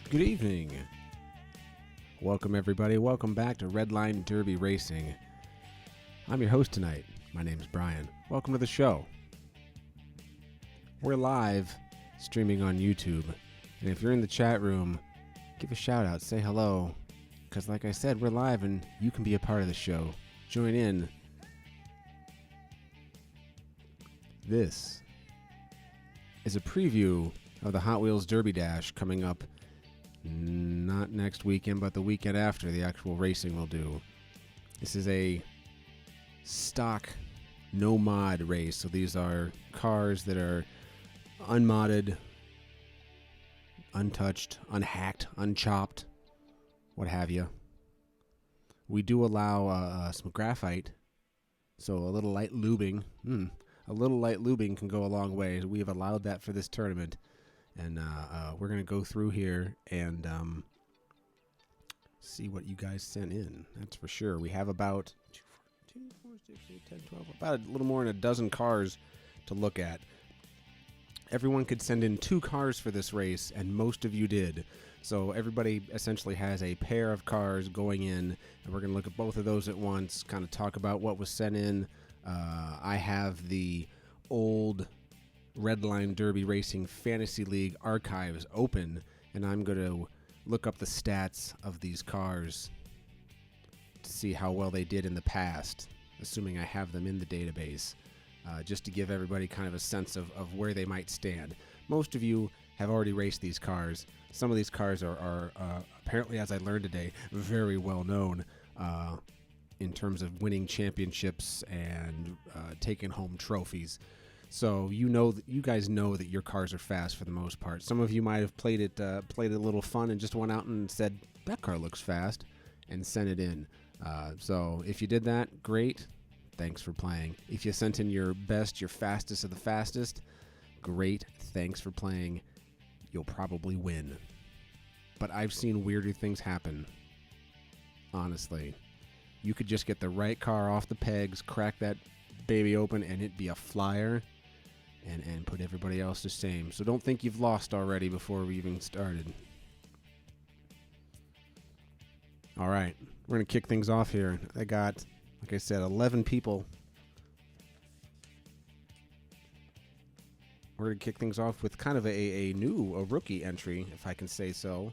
Good evening. Welcome, everybody. Welcome back to Redline Derby Racing. I'm your host tonight. My name is Brian. Welcome to the show. We're live streaming on YouTube. And if you're in the chat room, give a shout out, say hello. Because like I said, we're live and you can be a part of the show. Join in. This is a preview of the Hot Wheels Derby Dash coming up not next weekend, but the weekend after the actual racing will do. This is a stock, no mod race. So these are cars that are unmodded, untouched, unhacked, unchopped, what have you. We do allow some graphite, so a little light lubing. A little light lubing can go a long way. We have allowed that for this tournament. And we're going to go through here and see what you guys sent in. That's for sure. We have about 2, 4, 6, 8, 10, 12, about a little more than a dozen cars to look at. Everyone could send in 2 cars for this race, and most of you did. So everybody essentially has a pair of cars going in, and we're going to look at both of those at once, kind of talk about what was sent in. I have the old Redline Derby Racing Fantasy League archives open, and I'm going to look up the stats of these cars to see how well they did in the past, assuming I have them in the database, just to give everybody kind of a sense of where they might stand. Most of you have already raced these cars. Some of these cars are apparently, as I learned today, very well known in terms of winning championships and taking home trophies. So you guys know that your cars are fast for the most part. Some of you might have played it a little fun and just went out and said, that car looks fast, and sent it in. So if you did that, great. Thanks for playing. If you sent in your best, your fastest of the fastest, great. Thanks for playing. You'll probably win. But I've seen weirder things happen. Honestly. You could just get the right car off the pegs, crack that baby open, and it'd be a flyer. And put everybody else the same. So don't think you've lost already before we even started. All right, we're going to kick things off here. I got, like I said, 11 people. We're going to kick things off with kind of a rookie entry, if I can say so.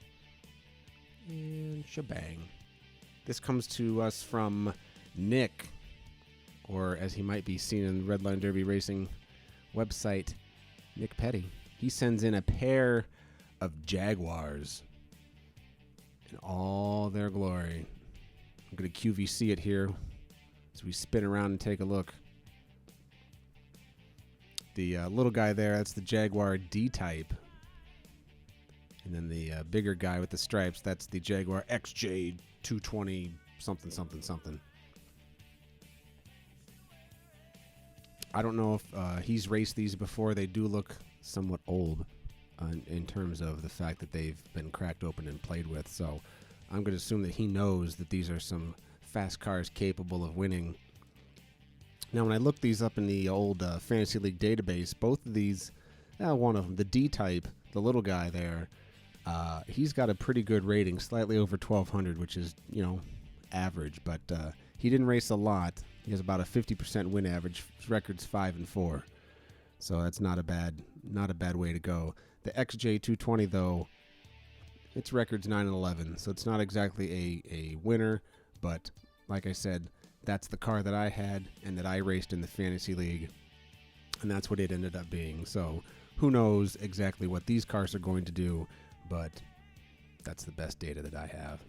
And shebang. This comes to us from Nick, or as he might be seen in the Redline Derby Racing website, Nick Petty. He sends in a pair of Jaguars in all their glory. I'm going to QVC it here as we spin around and take a look. The little guy there, that's the Jaguar D-Type. And then the bigger guy with the stripes, that's the Jaguar XJ220 something something something. I don't know if he's raced these before. They do look somewhat old in terms of the fact that they've been cracked open and played with. So I'm going to assume that he knows that these are some fast cars capable of winning. Now, when I looked these up in the old Fantasy League database, both of these, one of them, the D-Type, the little guy there, he's got a pretty good rating, slightly over 1,200, which is, average. But he didn't race a lot. He has about a 50% win average. His record's 5-4, so that's not a bad way to go. The XJ220 though, its record's 9-11, so it's not exactly a winner. But like I said, that's the car that I had and that I raced in the Fantasy League, and that's what it ended up being. So who knows exactly what these cars are going to do, but that's the best data that I have.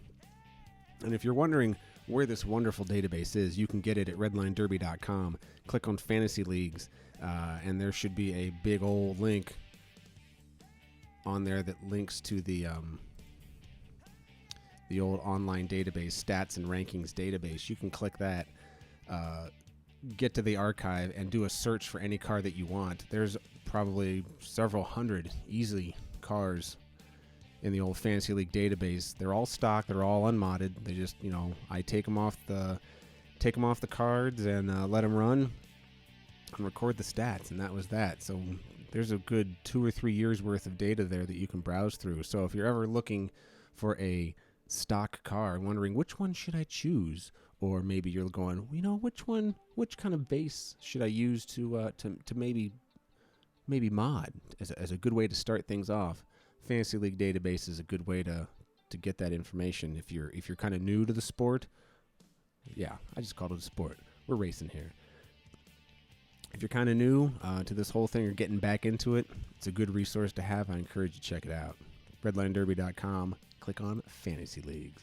And if you're wondering where this wonderful database is, you can get it at redlinederby.com. Click on Fantasy Leagues, and there should be a big old link on there that links to the old online database, stats and rankings database. You can click that, get to the archive, and do a search for any car that you want. There's probably several hundred easily cars in the old Fantasy League database. They're all stock. They're all unmodded. They just, I take them off the cards and let them run and record the stats, and that was that. So there's a good 2 or 3 years worth of data there that you can browse through. So if you're ever looking for a stock car, wondering which one should I choose, or maybe you're going, which kind of base should I use to maybe mod as a good way to start things off. Fantasy League database is a good way to get that information. If you're kind of new to the sport, yeah, I just called it a sport. We're racing here. If you're kind of new to this whole thing or getting back into it, it's a good resource to have. I encourage you to check it out. RedlineDerby.com. Click on Fantasy Leagues.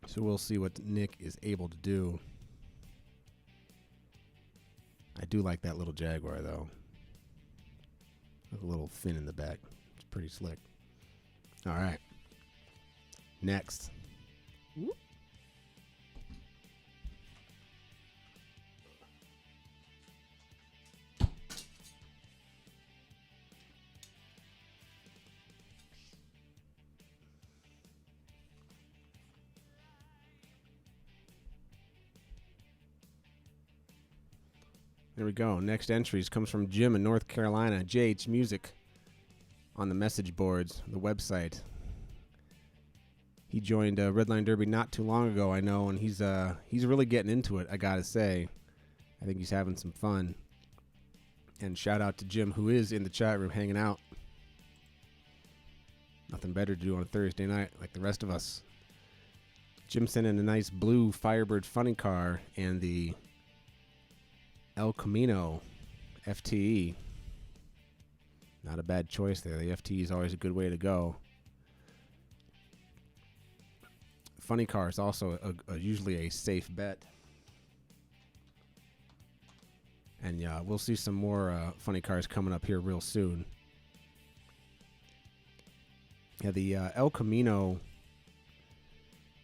So we'll see what Nick is able to do. I do like that little Jaguar, though. With a little fin in the back. It's pretty slick. All right. Next. Whoop. There we go. Next entries comes from Jim in North Carolina. JH Music on the message boards, the website. He joined Redline Derby not too long ago, I know, and he's really getting into it, I gotta say. I think he's having some fun. And shout out to Jim, who is in the chat room hanging out. Nothing better to do on a Thursday night like the rest of us. Jim sent in a nice blue Firebird funny car and the El Camino FTE. Not a bad choice there. The FTE is always a good way to go. Funny car is also usually a safe bet. And yeah, we'll see some more funny cars coming up here real soon. Yeah, the El Camino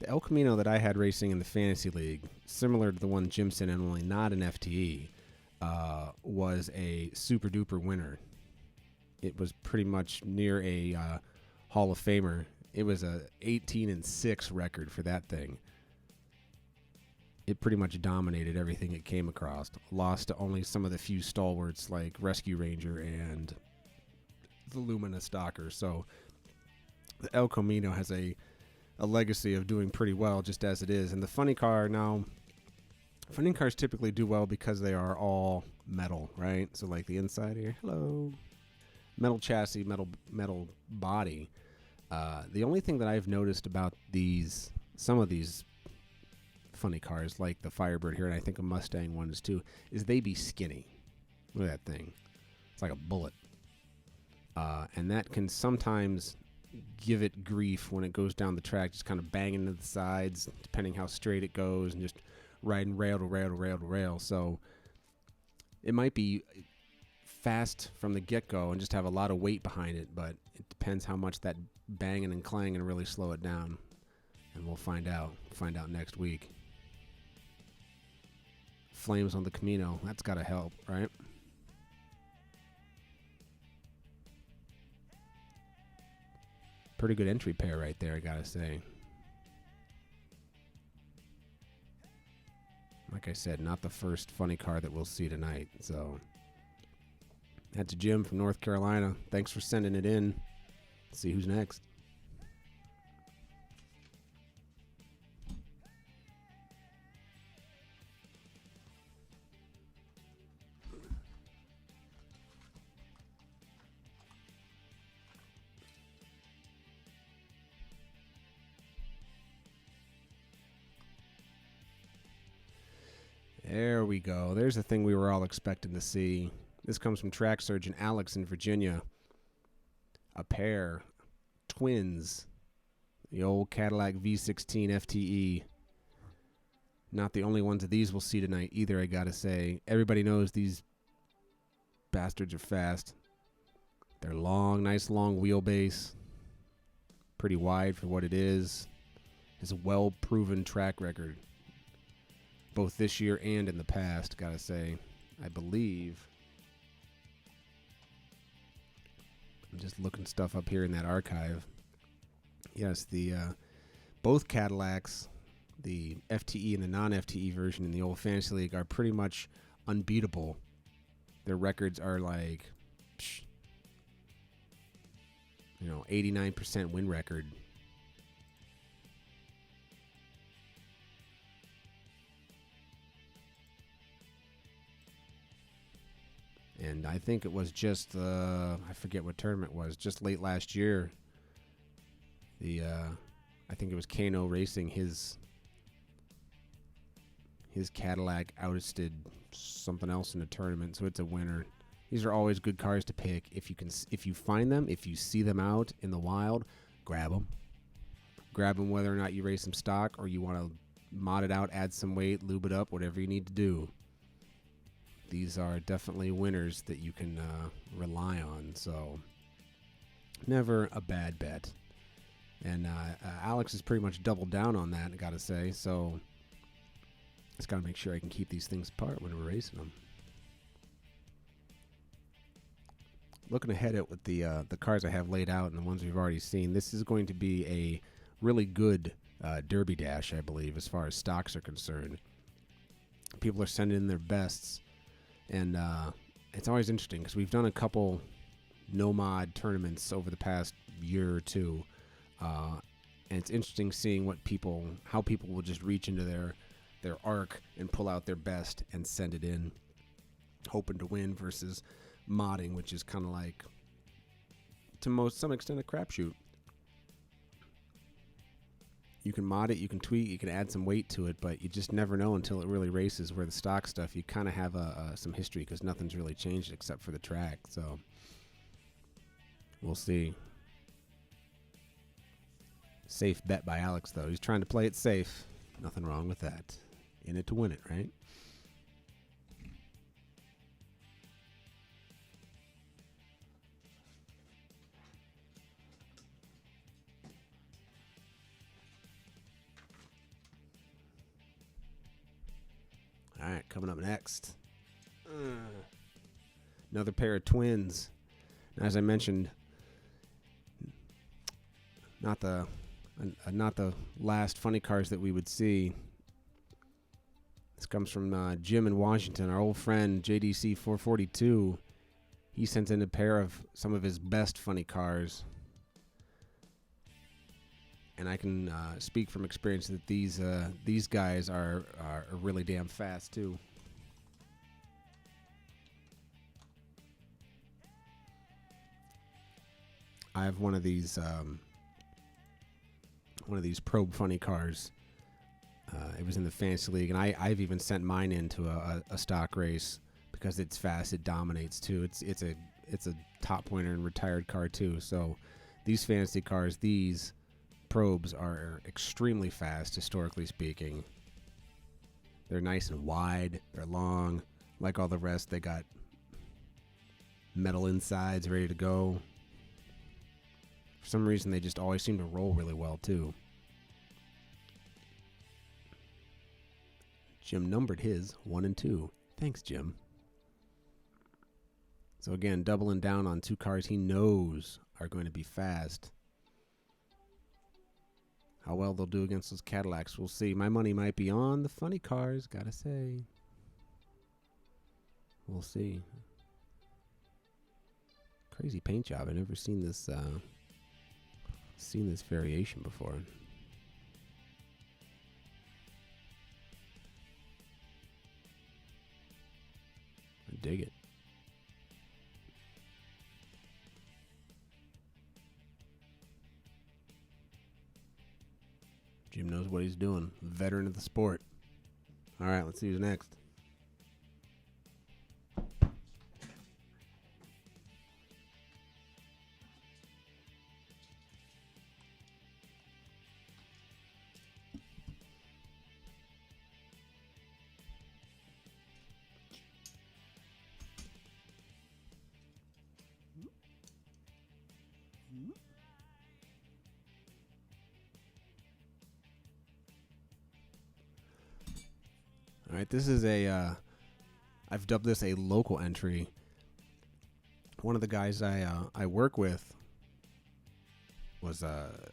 that I had racing in the Fantasy League, similar to the one Jim sent in, only not an FTE, was a super duper winner. It was pretty much near a Hall of Famer. It was a 18-6 record for that thing. It pretty much dominated everything it came across. Lost to only some of the few stalwarts like Rescue Ranger and the Lumina Stalker. So the El Camino has a legacy of doing pretty well just as it is. And the funny car now, funny cars typically do well because they are all metal, right? So like the inside here, hello, metal chassis, metal body. The only thing that I've noticed about some of these funny cars, like the Firebird here, and I think a Mustang one is too, is they be skinny. Look at that thing. It's like a bullet. And that can sometimes give it grief when it goes down the track, just kind of banging into the sides, depending how straight it goes, and just riding rail to rail to rail to rail. So it might be fast from the get-go and just have a lot of weight behind it, but it depends how much that banging and clanging really slow it down. And we'll find out next week. Flames on the Camino. That's got to help, right? Pretty good entry pair right there, I got to say. Like I said, not the first funny car that we'll see tonight. So that's Jim from North Carolina. Thanks for sending it in. Let's see who's next. There we go. There's the thing we were all expecting to see. This comes from track surgeon Alex in Virginia. A pair, twins, the old Cadillac V16 FTE. Not the only ones of these we'll see tonight either, I gotta say. Everybody knows these bastards are fast. They're long, nice long wheelbase. Pretty wide for what it is. It's a well-proven track record. Both this year and in the past, gotta say. I believe. I'm just looking stuff up here in that archive. Yes, the both Cadillacs, the FTE and the non-FTE version in the old Fantasy League, are pretty much unbeatable Their records are like, 89% win record. And I think it was just, I forget what tournament it was, just late last year. I think it was Kano Racing, his Cadillac ousted something else in the tournament, so it's a winner. These are always good cars to pick. If you find them, if you see them out in the wild, grab them. Grab them whether or not you race them stock or you want to mod it out, add some weight, lube it up, whatever you need to do. These are definitely winners that you can rely on, so never a bad bet. And Alex has pretty much doubled down on that, I gotta say, so just gotta make sure I can keep these things apart when we're racing them. Looking ahead at what the cars I have laid out and the ones we've already seen, this is going to be a really good Derby Dash, I believe, as far as stocks are concerned. People are sending in their bests, and it's always interesting because we've done a couple no-mod tournaments over the past year or two, and it's interesting seeing how people will just reach into their arc and pull out their best and send it in, hoping to win, versus modding, which is kind of like, to some extent, a crapshoot. You can mod it, you can tweak, you can add some weight to it, but you just never know until it really races. Where the stock stuff, you kind of have some history because nothing's really changed except for the track. So we'll see. Safe bet by Alex, though. He's trying to play it safe. Nothing wrong with that. In it to win it, right? All right, coming up next, another pair of twins. As I mentioned, not the last funny cars that we would see. This comes from Jim in Washington, our old friend JDC 442. He sent in a pair of some of his best funny cars, and I can speak from experience that these guys are really damn fast too. I have one of these Probe funny cars. It was in the Fantasy League, and I've even sent mine into a stock race because it's fast. It dominates too. It's a top pointer and retired car too. So these fantasy cars, these Probes, are extremely fast, historically speaking. They're nice and wide. They're long. Like all the rest, they got metal insides ready to go. For some reason, they just always seem to roll really well, too. Jim numbered his 1 and 2. Thanks, Jim. So again, doubling down on two cars he knows are going to be fast. How well they'll do against those Cadillacs, we'll see. My money might be on the funny cars, gotta say. We'll see. Crazy paint job. I've never seen this variation before. I dig it. Jim knows what he's doing. Veteran of the sport. All right, let's see who's next. All right, this is I've dubbed this a local entry. One of the guys I work with was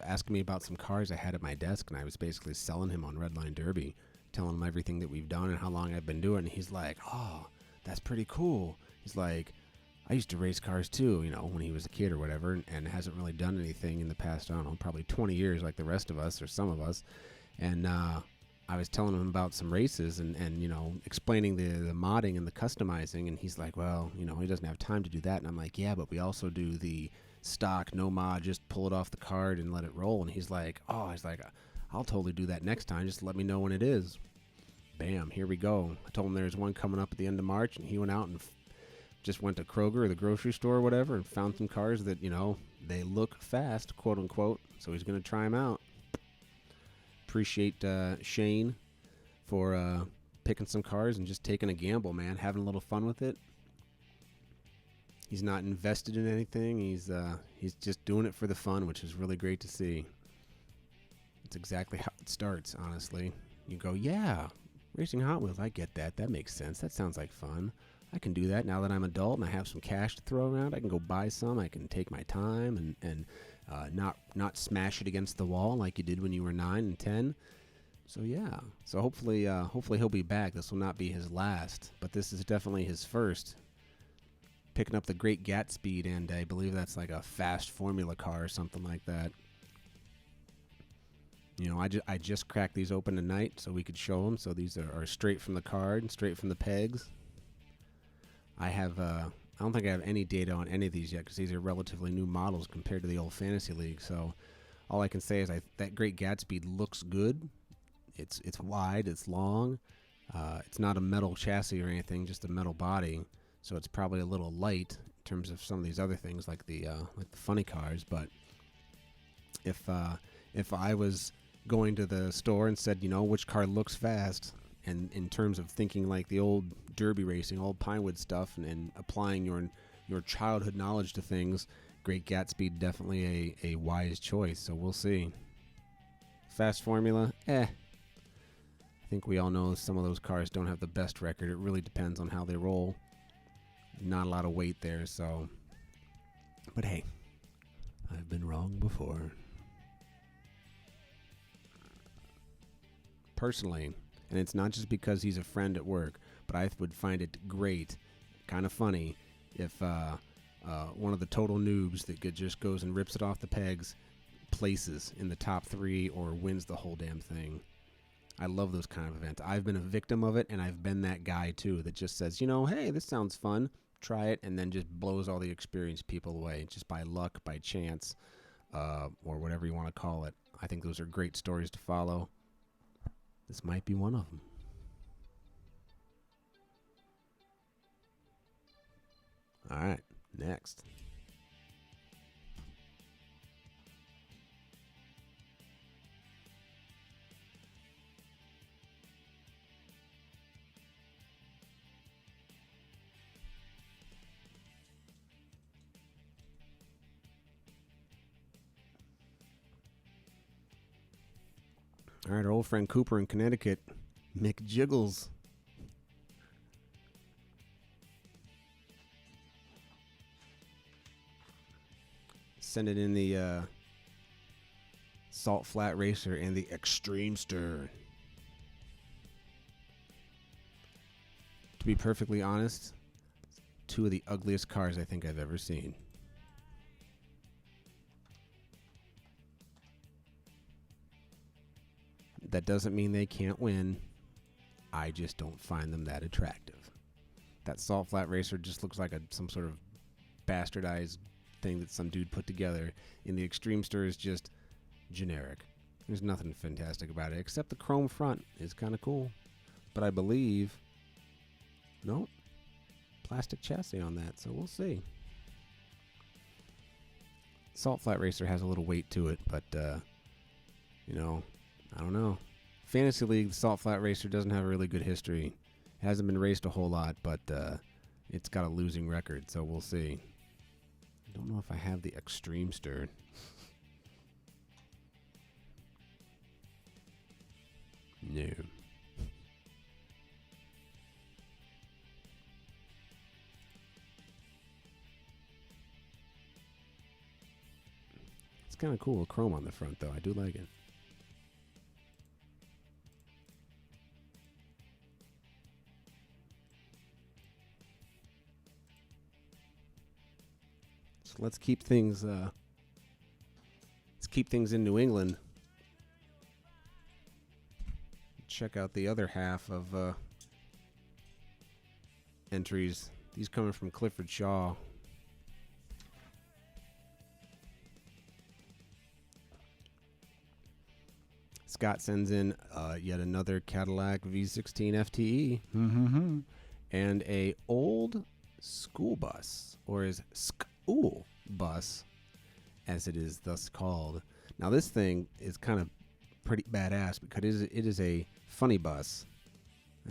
asking me about some cars I had at my desk, and I was basically selling him on Redline Derby, telling him everything that we've done and how long I've been doing it. And he's like, "Oh, that's pretty cool. He's like, I used to race cars too, when he was a kid or whatever, and hasn't really done anything in the past, I don't know, probably 20 years like the rest of us or some of us. And I was telling him about some races and explaining the modding and the customizing. And he's like, well, he doesn't have time to do that. And I'm like, yeah, but we also do the stock, no mod, just pull it off the card and let it roll. And he's like, I'll totally do that next time. Just let me know when it is. Bam, here we go. I told him there's one coming up at the end of March, and he went out and just went to Kroger or the grocery store or whatever and found some cars that, they look fast, quote unquote. So he's going to try them out. Appreciate Shane for picking some cars and just taking a gamble, man. Having a little fun with it. He's not invested in anything. He's just doing it for the fun, which is really great to see. It's exactly how it starts, honestly. You go, yeah, racing Hot Wheels, I get that. That makes sense. That sounds like fun. I can do that now that I'm adult and I have some cash to throw around. I can go buy some. I can take my time and not smash it against the wall like you did when you were 9 and 10. So yeah. So hopefully he'll be back. This will not be his last, but this is definitely his first. Picking up the Great Gatsby, and I believe that's like a fast formula car or something like that. I just cracked these open tonight so we could show them. So these are straight from the card and straight from the pegs. I don't think I have any data on any of these yet because these are relatively new models compared to the old Fantasy League. So all I can say is that Great Gatsby looks good. It's wide, it's long. It's not a metal chassis or anything, just a metal body. So it's probably a little light in terms of some of these other things like the funny cars. But if I was going to the store and said, which car looks fast, and in terms of thinking like the old derby racing, old Pinewood stuff, and applying your childhood knowledge to things, Great Gatsby definitely a wise choice. So we'll see. Fast formula, I think we all know some of those cars don't have the best record. It really depends on how they roll. Not a lot of weight there, so. But hey, I've been wrong before. Personally, and it's not just because he's a friend at work, but I would find it great, kind of funny, if one of the total noobs that just goes and rips it off the pegs places in the top 3 or wins the whole damn thing. I love those kind of events. I've been a victim of it, and I've been that guy too that just says, hey, this sounds fun, try it, and then just blows all the experienced people away just by luck, by chance, or whatever you want to call it. I think those are great stories to follow. This might be one of them. All right, next. All right, our old friend Cooper in Connecticut, Mick Jiggles. Send it in the Salt Flat Racer and the Extremester. To be perfectly honest, 2 of the ugliest cars I think I've ever seen. That doesn't mean they can't win. I just don't find them that attractive. That Salt Flat Racer just looks like some sort of bastardized thing that some dude put together. And the Extremester is just generic. There's nothing fantastic about it, except the chrome front is kind of cool. But I believe, no, plastic chassis on that, so we'll see. Salt Flat Racer has a little weight to it, but, I don't know. Fantasy League, the Salt Flat Racer doesn't have a really good history. It hasn't been raced a whole lot, but it's got a losing record, so we'll see. I don't know if I have the Extremester. No. It's kind of cool, chrome on the front, though. I do like it. So let's keep things in New England. Check out the other half of entries. These coming from Clifford Shaw. Scott sends in yet another Cadillac V16 FTE and a old school bus, or is school bus, as it is thus called. Now this thing is kind of pretty badass because it is a funny bus,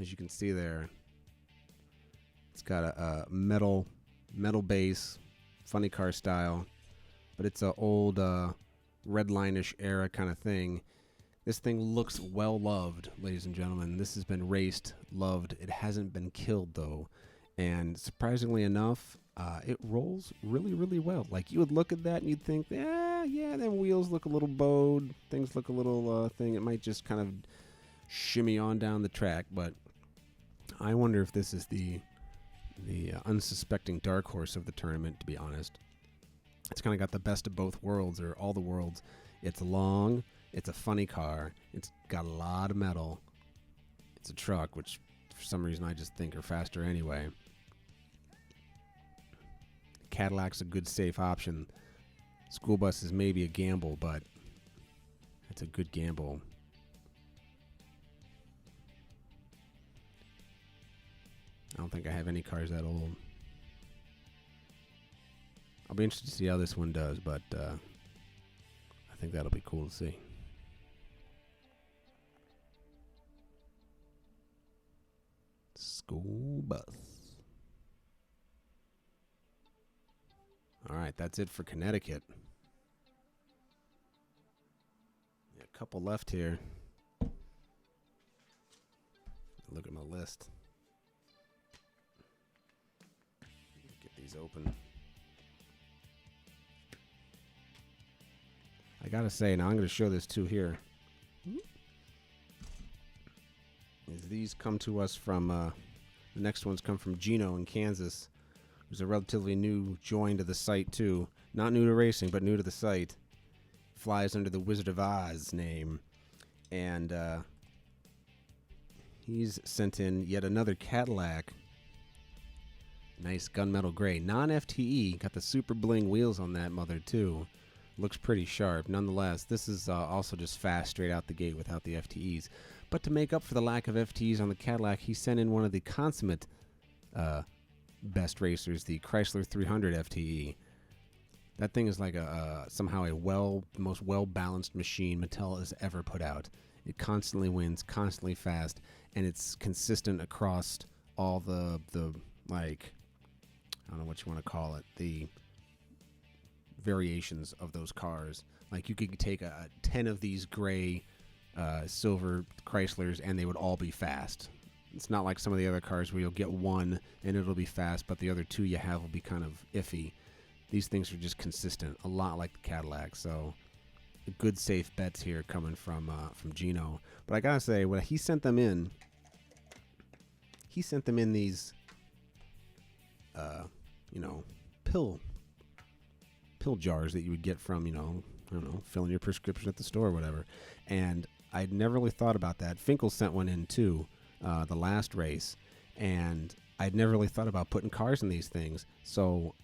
as you can see there. It's got a metal base, funny car style, but it's a old redline-ish era kind of thing. This thing looks well loved, ladies and gentlemen. This has been raced, loved. It hasn't been killed, though. And surprisingly enough, it rolls really, really well. Like, you would look at that and you'd think, yeah, them wheels look a little bowed. Things look a little thing. It might just kind of shimmy on down the track. But I wonder if this is the unsuspecting dark horse of the tournament, to be honest. It's kind of got the best of both worlds, or all the worlds. It's long. It's a funny car. It's got a lot of metal. It's a truck, which for some reason I just think are faster anyway. Cadillac's a good, safe option. School bus is maybe a gamble, but it's a good gamble. I don't think I have any cars that old. I'll be interested to see how this one does, but I think that'll be cool to see. School bus. All right, that's it for Connecticut. A couple left here. Look at my list. Get these open. I gotta say, now I'm gonna show this too here. These come to us from, the next ones come from Gino in Kansas, who's a relatively new join to the site too. Not new to racing, but new to the site. Flies under the Wizard of Oz name. And he's sent in yet another Cadillac. Nice gunmetal gray. Non-FTE. Got the super bling wheels on that mother too. Looks pretty sharp. Nonetheless, this is also just fast straight out the gate without the FTEs. But to make up for the lack of FTEs on the Cadillac, he sent in one of the consummate best racers, the Chrysler 300 FTE. That thing is like somehow the most well-balanced machine Mattel has ever put out. It constantly wins, constantly fast, and it's consistent across all the like, I don't know what you want to call it, the variations of those cars. Like, you could take 10 of these gray silver Chryslers and they would all be fast. It's not like some of the other cars where you'll get one and it'll be fast, but the other two you have will be kind of iffy. These things are just consistent, a lot like the Cadillac. So good, safe bets here coming from Gino. But I gotta say, when he sent them in these pill jars that you would get from, I don't know, filling your prescription at the store or whatever. And I'd never really thought about that. Finkel sent one in too, the last race, and I'd never really thought about putting cars in these things. So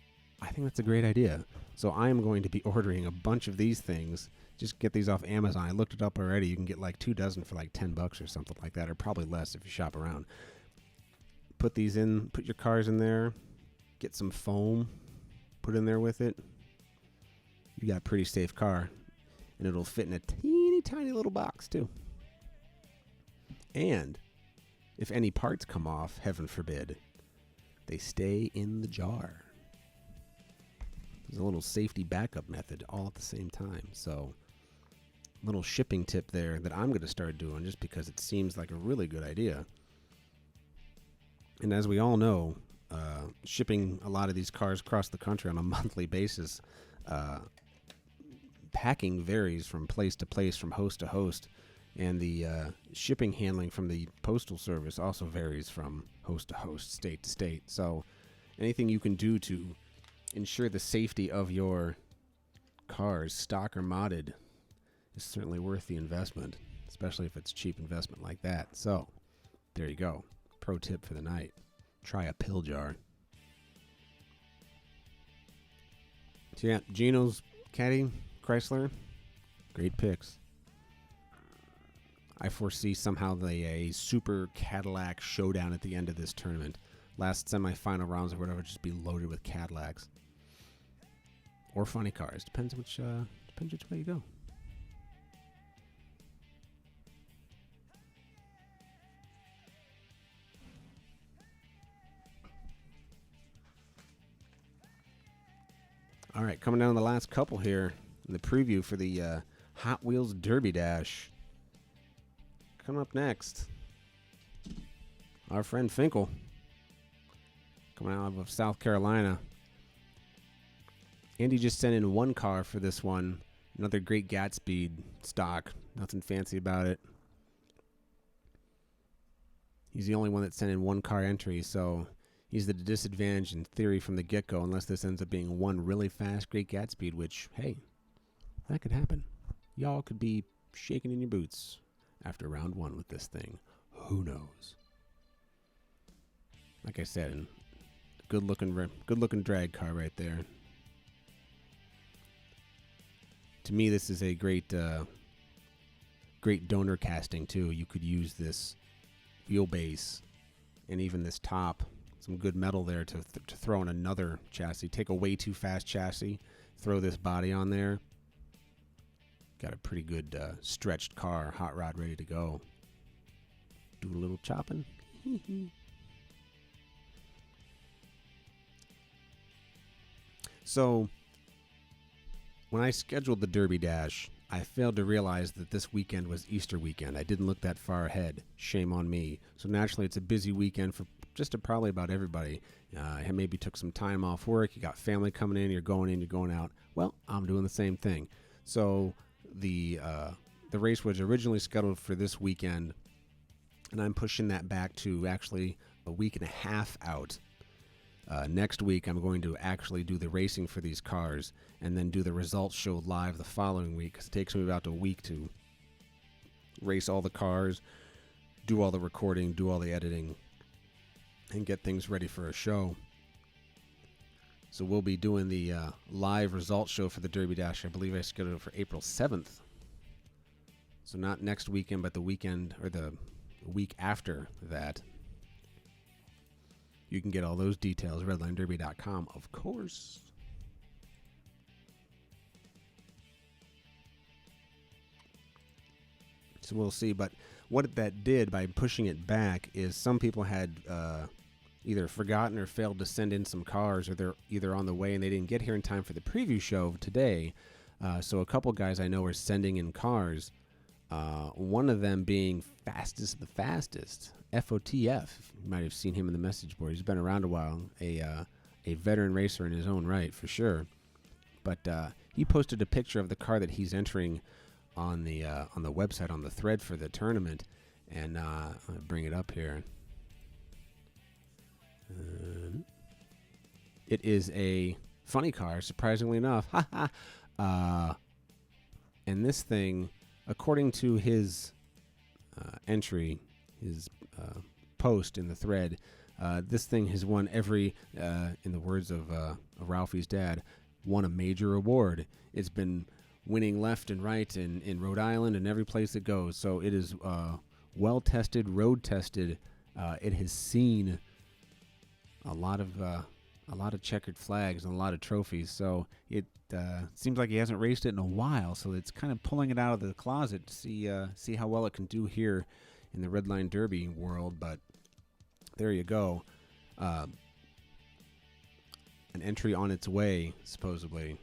I think that's a great idea. So I am going to be ordering a bunch of these things. Just get these off Amazon. I looked it up already. You can get like 2 dozen for like $10 or something like that, or probably less if you shop around. Put these in, put your cars in there, get some foam, put in there with it. You got a pretty safe car, and it'll fit in a teeny tiny little box too. And if any parts come off, heaven forbid, they stay in the jar. There's a little safety backup method all at the same time. So, little shipping tip there that I'm going to start doing just because it seems like a really good idea. And as we all know, shipping a lot of these cars across the country on a monthly basis, packing varies from place to place, from host to host, and the shipping handling from the postal service also varies from host to host, state to state. So anything you can do to ensure the safety of your cars, stock or modded, is certainly worth the investment, especially if it's cheap investment like that. So, there you go. Pro tip for the night. Try a pill jar. So yeah, Gino's Caddy, Chrysler, great picks. I foresee somehow a super Cadillac showdown at the end of this tournament. Last semifinal rounds or whatever, just be loaded with Cadillacs. Or funny cars. Depends which way you go. All right, coming down to the last couple here in the preview for the Hot Wheels Derby Dash. Coming up next, our friend Finkel, coming out of South Carolina. Andy just sent in one car for this one. Another great Gatsby stock. Nothing fancy about it. He's the only one that sent in one car entry, so he's the disadvantage in theory from the get-go, unless this ends up being one really fast Great Gatsby, which, hey, that could happen. Y'all could be shaking in your boots after round one with this thing. Who knows? Like I said, good-looking drag car right there. To me, this is a great donor casting, too. You could use this wheelbase and even this top. Some good metal there to throw in another chassis. Take a way too fast chassis, throw this body on there. Got a pretty good stretched car, hot rod ready to go. Do a little chopping. So, when I scheduled the Derby Dash, I failed to realize that this weekend was Easter weekend. I didn't look that far ahead. Shame on me. So naturally, it's a busy weekend for probably about everybody. Maybe took some time off work. You got family coming in. You're going out. Well, I'm doing the same thing. So the race was originally scheduled for this weekend, and I'm pushing that back to actually a week and a half out. Next week, I'm going to actually do the racing for these cars and then do the results show live the following week, because it takes me about a week to race all the cars, do all the recording, do all the editing, and get things ready for a show. So we'll be doing the live results show for the Derby Dash. I believe I scheduled it for April 7th. So not next weekend, but the weekend or the week after that. You can get all those details, redlinederby.com, of course. So we'll see. But what that did by pushing it back is some people had either forgotten or failed to send in some cars, or they're either on the way and they didn't get here in time for the preview show of today. So a couple guys I know are sending in cars. One of them being Fastest of the Fastest, FOTF. You might have seen him in the message board. He's been around a while, a veteran racer in his own right, for sure. But he posted a picture of the car that he's entering on the website, on the thread for the tournament. And I'll bring it up here. It is a funny car, surprisingly enough. And this thing, according to his entry, his post in the thread, this thing has won every, in the words of Ralphie's dad, won a major award. It's been winning left and right in Rhode Island and every place it goes. So it is well-tested, road-tested. It has seen a lot of checkered flags and a lot of trophies. So it seems like he hasn't raced it in a while. So it's kind of pulling it out of the closet to see how well it can do here in the Redline Derby world. But there you go. An entry on its way, supposedly.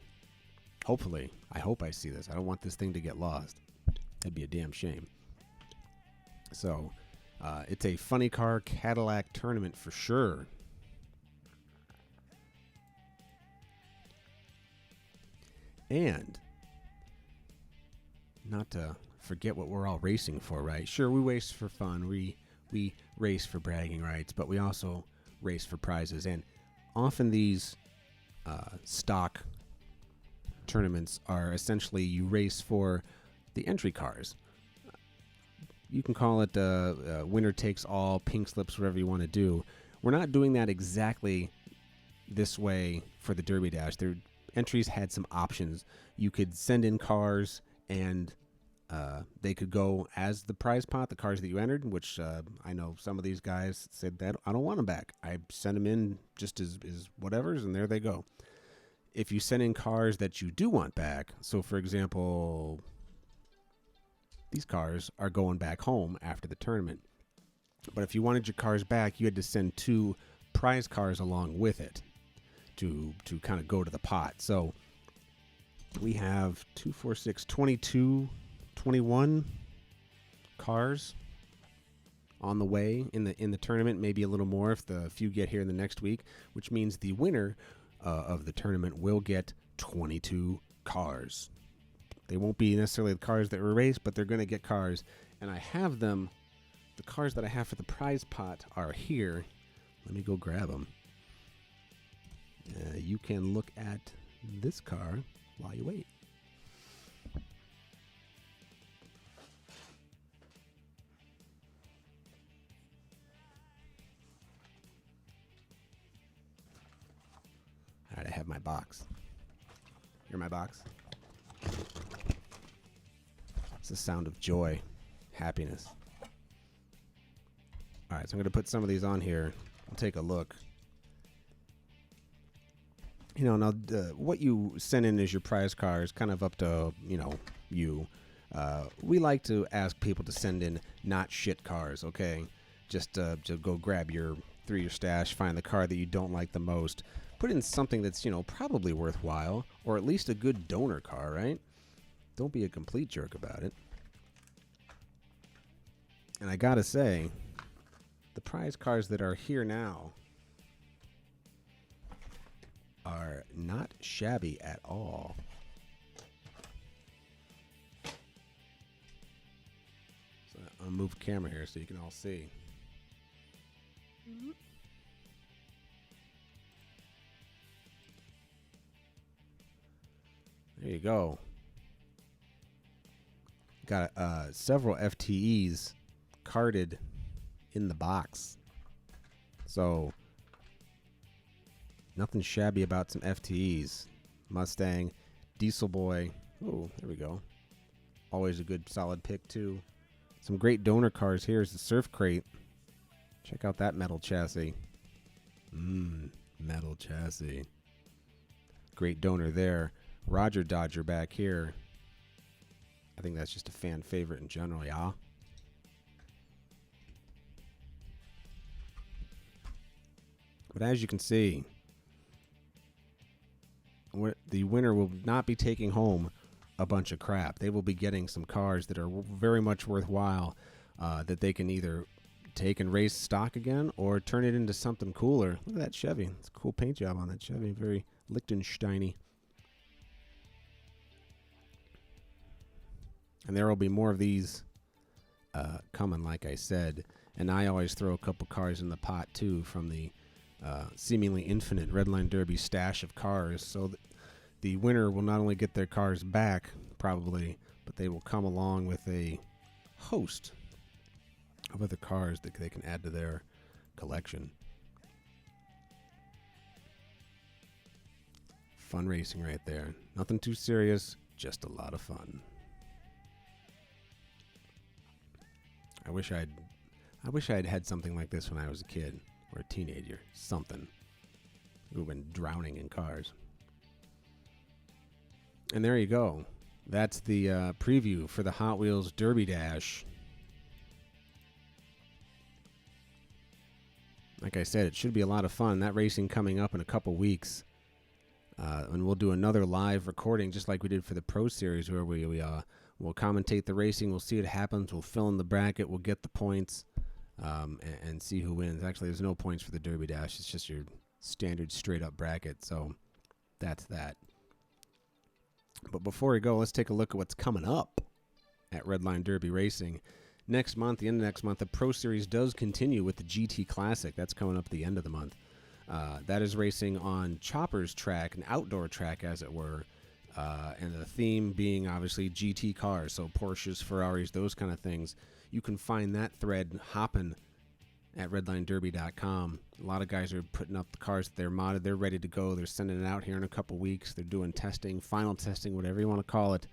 Hopefully. I hope I see this. I don't want this thing to get lost. That'd be a damn shame. So it's a funny car Cadillac tournament for sure. And not to forget what we're all racing for, right? Sure, we race for fun. We race for bragging rights, but we also race for prizes. And often these stock tournaments are essentially you race for the entry cars. You can call it winner takes all, pink slips, whatever you want to do. We're not doing that exactly this way for the Derby Dash. Their entries had some options. You could send in cars and they could go as the prize pot, the cars that you entered, which I know some of these guys said that I don't want them back. I send them in just as whatever's, and there they go. If you send in cars that you do want back, so for example, these cars are going back home after the tournament. But if you wanted your cars back, you had to send 2 prize cars along with it to kind of go to the pot. So we have 2, 4, 6, 22, 21 cars on the way in the tournament, maybe a little more if the few get here in the next week, which means the winner of the tournament will get 22 cars. They won't be necessarily the cars that were raced, but they're going to get cars. And I have them. The cars that I have for the prize pot are here. Let me go grab them. You can look at this car while you wait. All right, I have my box. Hear my box? It's the sound of joy, happiness. All right, so I'm going to put some of these on here. We'll take a look. You know, now what you send in as your prize car is kind of up to, you. We like to ask people to send in not shit cars, okay? Just to go grab through your stash, find the car that you don't like the most. Put in something that's, probably worthwhile, or at least a good donor car, right? Don't be a complete jerk about it. And I gotta say, the prize cars that are here now are not shabby at all. So I'll move the camera here so you can all see. There you go. Got several FTEs carded in the box. So nothing shabby about some FTEs. Mustang, Diesel Boy. Oh, there we go. Always a good solid pick too. Some great donor cars. Here's the Surf Crate. Check out that metal chassis. Metal chassis. Great donor there. Roger Dodger back here. I think that's just a fan favorite in general, yeah? But as you can see, the winner will not be taking home a bunch of crap. They will be getting some cars that are very much worthwhile, that they can either take and race stock again or turn it into something cooler. Look at that Chevy. It's a cool paint job on that Chevy. Very Liechtensteiny. And there will be more of these coming, like I said. And I always throw a couple cars in the pot, too, from the seemingly infinite Redline Derby stash of cars. So that the winner will not only get their cars back, probably, but they will come along with a host of other cars that they can add to their collection. Fun racing right there. Nothing too serious, just a lot of fun. I wish I'd had something like this when I was a kid or a teenager. Something. We've been drowning in cars. And there you go. That's the preview for the Hot Wheels Derby Dash. Like I said, it should be a lot of fun. That racing coming up in a couple weeks. And we'll do another live recording just like we did for the Pro Series where we'll commentate the racing. We'll see what happens. We'll fill in the bracket. We'll get the points and see who wins. Actually, there's no points for the Derby Dash. It's just your standard straight-up bracket. So that's that. But before we go, let's take a look at what's coming up at Redline Derby Racing. Next month, the end of next month, the Pro Series does continue with the GT Classic. That's coming up at the end of the month. That is racing on Chopper's track, an outdoor track, as it were. And the theme being obviously GT cars, so Porsches, Ferraris, those kind of things. You can find that thread hopping at redlinederby.com. A lot of guys are putting up the cars that they're modded. They're ready to go. They're sending it out here in a couple weeks. They're doing testing, final testing, whatever you want to call it.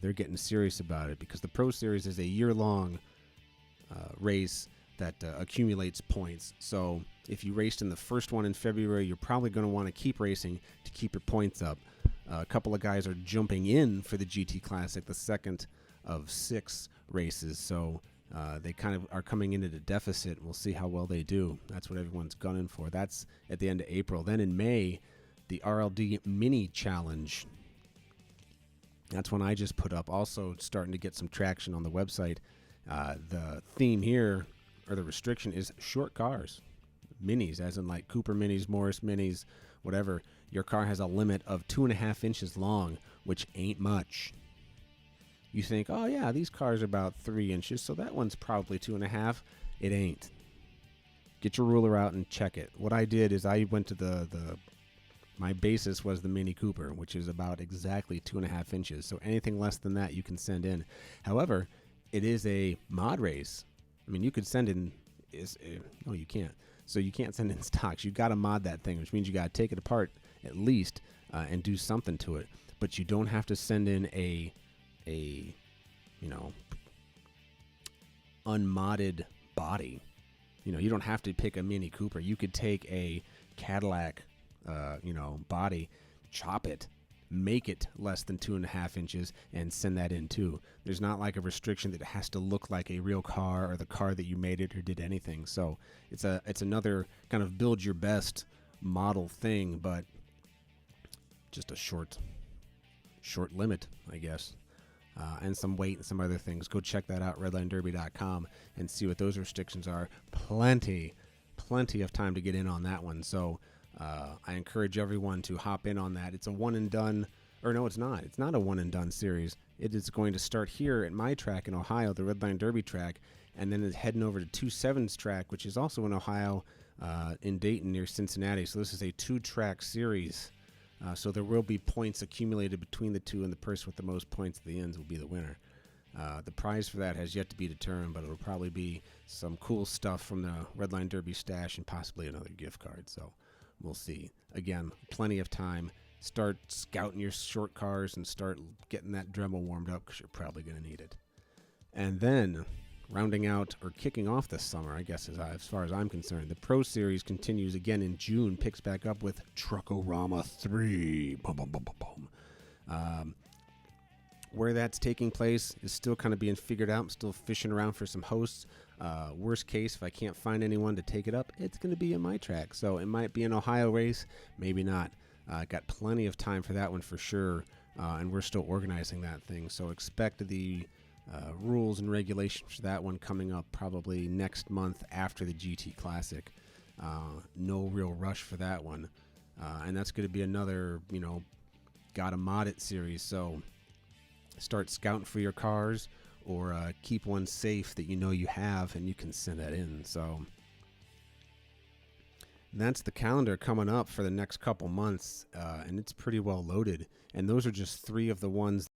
They're getting serious about it because the Pro Series is a year-long race that accumulates points. So if you raced in the first one in February, you're probably going to want to keep racing to keep your points up. A couple of guys are jumping in for the GT Classic, the second of 6 races. So they kind of are coming into the deficit. We'll see how well they do. That's what everyone's gunning for. That's at the end of April. Then in May, the RLD Mini Challenge. That's one I just put up. Also starting to get some traction on the website. The theme here, or the restriction, is short cars. Minis, as in like Cooper Minis, Morris Minis, whatever. Your car has a limit of 2.5 inches long, which ain't much. You think, oh yeah, these cars are about 3 inches, so that one's probably 2.5. It ain't. Get your ruler out and check it. What I did is I went to my basis was the Mini Cooper, which is about exactly 2.5 inches. So anything less than that you can send in. However, it is a mod race. I mean, you could send in, no, you can't. So you can't send in stocks. You got to mod that thing, which means you got to take it apart at least and do something to it. But you don't have to send in a unmodded body. You don't have to pick a Mini Cooper. You could take a Cadillac, body, chop it, make it less than 2.5 inches, and send that in too. There's not like a restriction that it has to look like a real car or the car that you made it or did anything. So it's another kind of build your best model thing, but just a short limit, I guess. And some weight and some other things. Go check that out, redlinederby.com, and see what those restrictions are. Plenty of time to get in on that one. So I encourage everyone to hop in on that. It's a one and done, or no, it's not. It's not a one and done series. It is going to start here at my track in Ohio, the Redline Derby track, and then it's heading over to 2.7's track, which is also in Ohio, in Dayton near Cincinnati. So this is a 2-track series. So there will be points accumulated between the two, and the person with the most points at the ends will be the winner. The prize for that has yet to be determined, but it'll probably be some cool stuff from the Redline Derby stash and possibly another gift card. So we'll see. Again, plenty of time. Start scouting your short cars and start getting that Dremel warmed up because you're probably going to need it. And then rounding out or kicking off this summer, I guess as far as I'm concerned, the Pro Series continues again in June, picks back up with Truckorama 3. Boom, boom, boom, boom, boom. Where that's taking place is still kind of being figured out. I'm still fishing around for some hosts. Worst case, if I can't find anyone to take it up, it's going to be in my track. So it might be an Ohio race, maybe not. Got plenty of time for that one for sure, and we're still organizing that thing. So expect the rules and regulations for that one coming up probably next month after the GT Classic. No real rush for that one. And that's going to be another, gotta mod it series. So start scouting for your cars or keep one safe that you have and you can send that in. So that's the calendar coming up for the next couple months, and it's pretty well loaded. And those are just 3 of the ones